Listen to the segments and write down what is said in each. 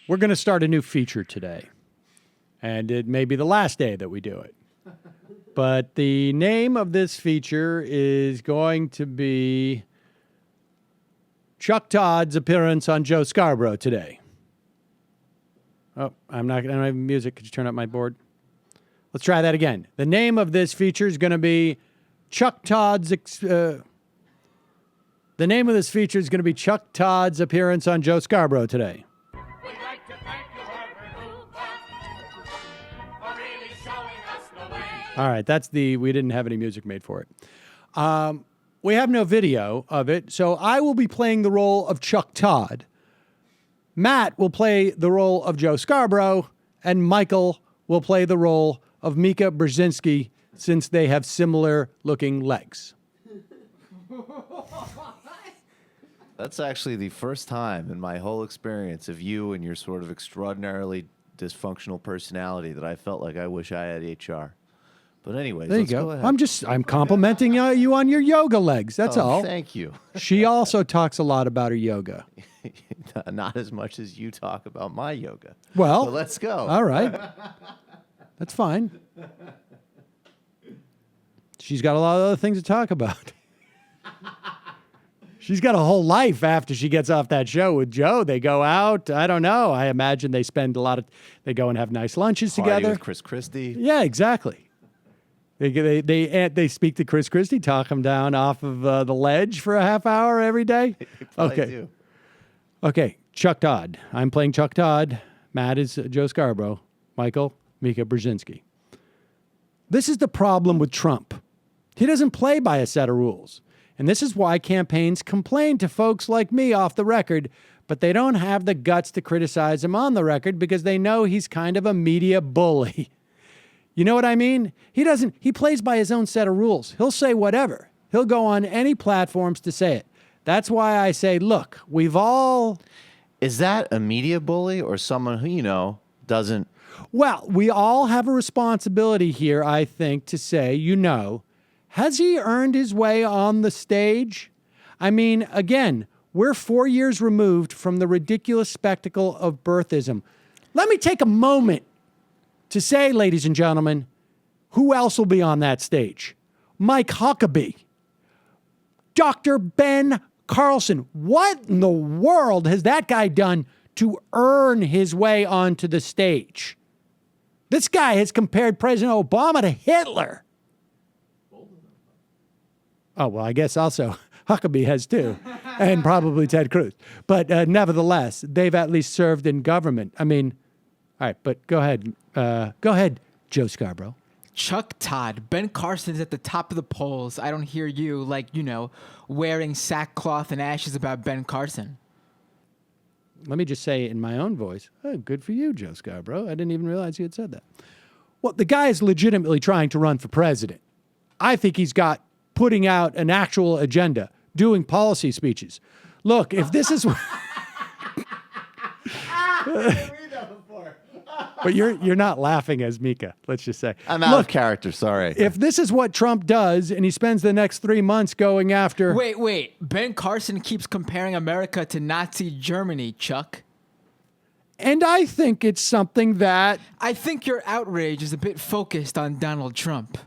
We're going to start a new feature today, and it may be the last day that we do it. But the name of this feature is going to be Chuck Todd's appearance on Joe Scarborough today. Oh, I don't have music. Could you turn up my board? Let's try that again. The name of this feature is going to be Chuck Todd's... the name of this feature is going to be Chuck Todd's appearance on Joe Scarborough today. We'd like to thank you, Herbert Hoover, for really showing us the way. All right, we didn't have any music made for it. We have no video of it, so I will be playing the role of Chuck Todd. Matt will play the role of Joe Scarborough, and Michael will play the role of Mika Brzezinski, since they have similar-looking legs. That's actually the first time in my whole experience of you and your sort of extraordinarily dysfunctional personality that I felt like I wish I had HR. But anyways, there you let's go. go ahead. I'm complimenting you on your yoga legs. That's all. Thank you. She also talks a lot about her yoga. Not as much as you talk about my yoga. Well, so let's go. All right. That's fine. She's got a lot of other things to talk about. She's got a whole life after she gets off that show with Joe. They go out. I don't know. I imagine they spend they go and have nice lunches Party together. with Chris Christie. Yeah, exactly. They speak to Chris Christie, talk him down off of the ledge for a half hour every day. Okay. Do. Okay, Chuck Todd. I'm playing Chuck Todd. Matt is Joe Scarborough. Michael, Mika Brzezinski. This is the problem with Trump. He doesn't play by a set of rules. And this is why campaigns complain to folks like me off the record, but they don't have the guts to criticize him on the record because they know he's kind of a media bully. You know what I mean? He plays by his own set of rules. He'll say whatever. He'll go on any platforms to say it. That's why I say, look, we've all... Is that a media bully or someone who, doesn't... Well, we all have a responsibility here, I think, to say, has he earned his way on the stage? I mean, again, we're 4 years removed from the ridiculous spectacle of birthism. Let me take a moment to say, ladies and gentlemen, who else will be on that stage? Mike Huckabee, Dr. Ben Carlson. What in the world has that guy done to earn his way onto the stage? This guy has compared President Obama to Hitler. Oh, well, I guess also Huckabee has too, and probably Ted Cruz. But nevertheless, they've at least served in government. I mean, all right, but go ahead. Go ahead, Joe Scarborough. Chuck Todd, Ben Carson's at the top of the polls. I don't hear you, wearing sackcloth and ashes about Ben Carson. Let me just say in my own voice, oh, good for you, Joe Scarborough. I didn't even realize you had said that. Well, the guy is legitimately trying to run for president. I think he's got putting out an actual agenda, doing policy speeches. Look, if this is... But you're not laughing as Mika, let's just say. I'm out of character, sorry. If this is what Trump does and he spends the next 3 months going after... Wait. Ben Carson keeps comparing America to Nazi Germany, Chuck. And I think it's something that... I think your outrage is a bit focused on Donald Trump.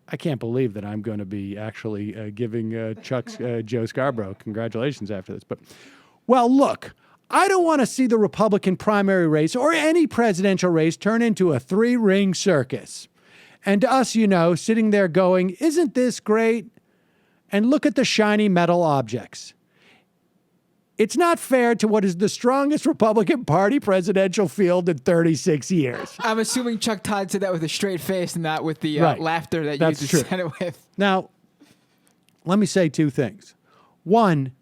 I can't believe that I'm going to be actually giving Joe Scarborough congratulations after this. But, well, look, I don't want to see the Republican primary race or any presidential race turn into a 3-ring circus. And us, sitting there going, isn't this great? And look at the shiny metal objects. It's not fair to what is the strongest Republican Party presidential field in 36 years. I'm assuming Chuck Todd said that with a straight face and not with the laughter that That's you true. just said it with. Now, let me say 2 things. One,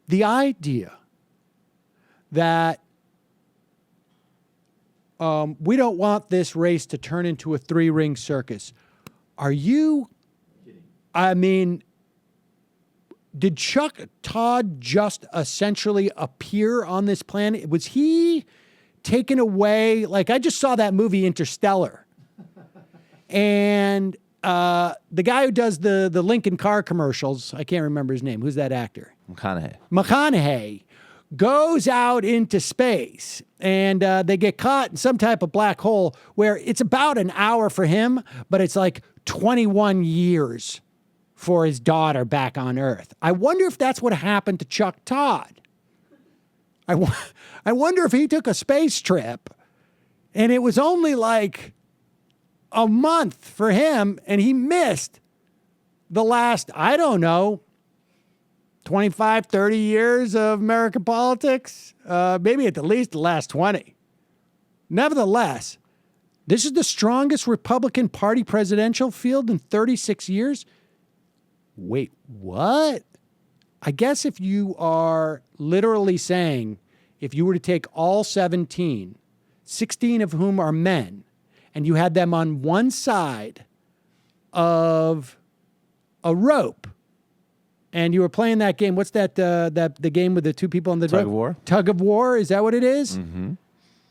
the idea that we don't want this race to turn into a 3-ring circus. Are you... I mean... Did Chuck Todd just essentially appear on this planet? Was he taken away? I just saw that movie Interstellar. And the guy who does the Lincoln car commercials, I can't remember his name. Who's that actor? McConaughey. McConaughey goes out into space, and they get caught in some type of black hole where it's about an hour for him, but it's like 21 years for his daughter back on Earth. I wonder if that's what happened to Chuck Todd. I wonder if he took a space trip and it was only like a month for him and he missed the last, I don't know, 25, 30 years of American politics, maybe at the least the last 20. Nevertheless, this is the strongest Republican Party presidential field in 36 years. Wait, what? I guess if you are literally saying, if you were to take all 17, 16 of whom are men, and you had them on one side of a rope, and you were playing that game. What's that? The game with the two people on the Tug of war? Tug of war. Is that what it is? Mm-hmm.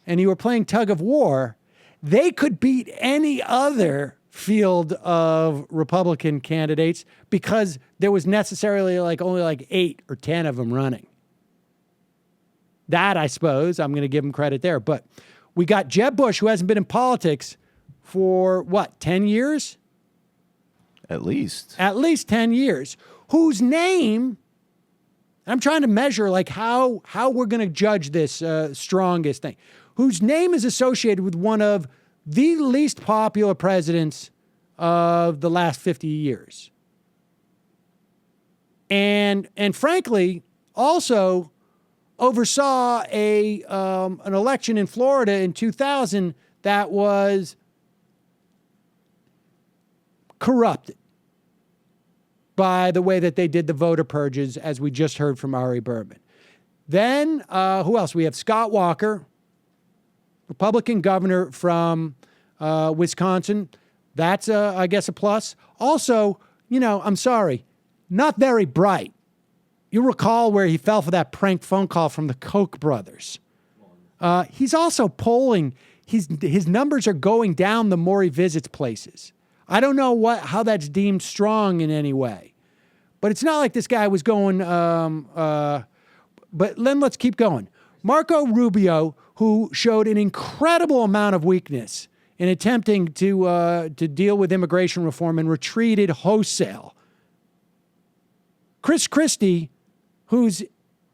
And you were playing tug of war. They could beat any other field of Republican candidates because there was necessarily only 8 or 10 of them running. That, I suppose, I'm going to give them credit there. But we got Jeb Bush, who hasn't been in politics for, 10 years? At least. At least 10 years. Whose name, I'm trying to measure how we're going to judge this strongest thing, whose name is associated with one of the least popular presidents of the last 50 years. And frankly, also oversaw an election in Florida in 2000 that was corrupted by the way that they did the voter purges, as we just heard from Ari Berman. Then, who else? We have Scott Walker, Republican governor from Wisconsin. That's, I guess, a plus. Also, I'm sorry, not very bright. You recall where he fell for that prank phone call from the Koch brothers. He's also polling. His numbers are going down the more he visits places. I don't know how that's deemed strong in any way. But it's not like this guy was going, but then let's keep going. Marco Rubio, who showed an incredible amount of weakness in attempting to deal with immigration reform and retreated wholesale. Chris Christie, who's,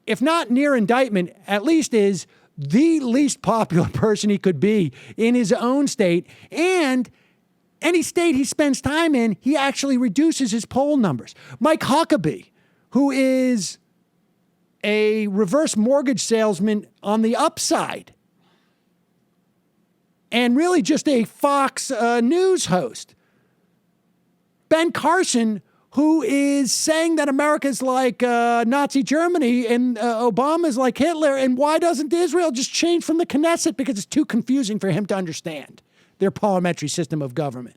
if not near indictment, at least is the least popular person he could be in his own state, and any state he spends time in, he actually reduces his poll numbers. Mike Huckabee, who is a reverse mortgage salesman on the upside, and really just a Fox News host. Ben Carson, who is saying that America's like Nazi Germany and Obama's like Hitler, and why doesn't Israel just change from the Knesset? Because it's too confusing for him to understand their parliamentary system of government.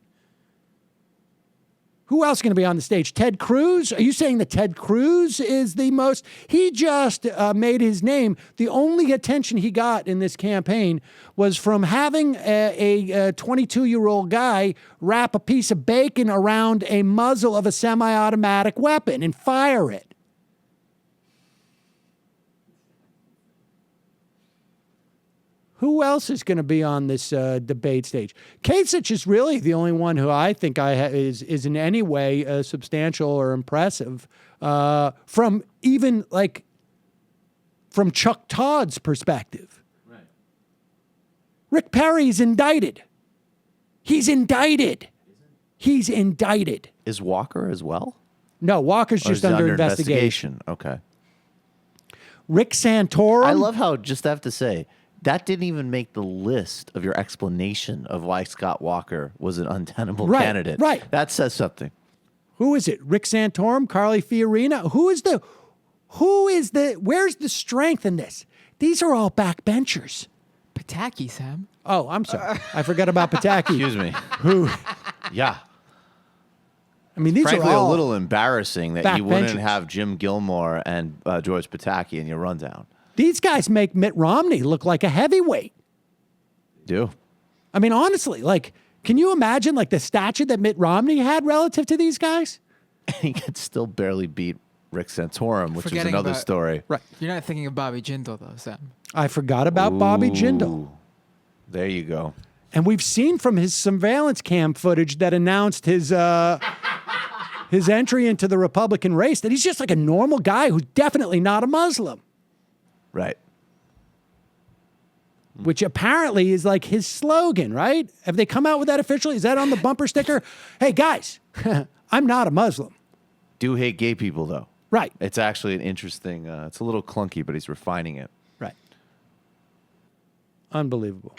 Who else is going to be on the stage? Ted Cruz? Are you saying that Ted Cruz is the most? He just made his name. The only attention he got in this campaign was from having a 22-year-old guy wrap a piece of bacon around a muzzle of a semi-automatic weapon and fire it. Who else is going to be on this debate stage? Kasich is really the only one who I think is in any way substantial or impressive from Chuck Todd's perspective. Right. Rick Perry's indicted. He's indicted. He's indicted. Is Walker as well? No, Walker's Or just is it under investigation. Okay. Rick Santorum. I love how, just have to say, that didn't even make the list of your explanation of why Scott Walker was an untenable candidate. Right. That says something. Who is it? Rick Santorum, Carly Fiorina? Where's the strength in this? These are all backbenchers. Pataki, Sam. Oh, I'm sorry. I forgot about Pataki. Excuse me. Who? Yeah. I mean, these Frankly, are all a little embarrassing that you wouldn't backbenchers. have Jim Gilmore and George Pataki in your rundown. These guys make Mitt Romney look like a heavyweight. Do. I mean, honestly, can you imagine the stature that Mitt Romney had relative to these guys? He could still barely beat Rick Santorum, which is Forgetting another about- story. Right. You're not thinking of Bobby Jindal, though, Sam. I forgot about Bobby Jindal. Ooh, there you go. And we've seen from his surveillance cam footage that announced his entry into the Republican race that he's just like a normal guy who's definitely not a Muslim, Right. which apparently is like his slogan, right? Have they come out with that officially? Is that on the bumper sticker? Hey, guys, I'm not a Muslim. Do hate gay people, though. Right. It's actually an interesting, it's a little clunky, but he's refining it. Right. Unbelievable.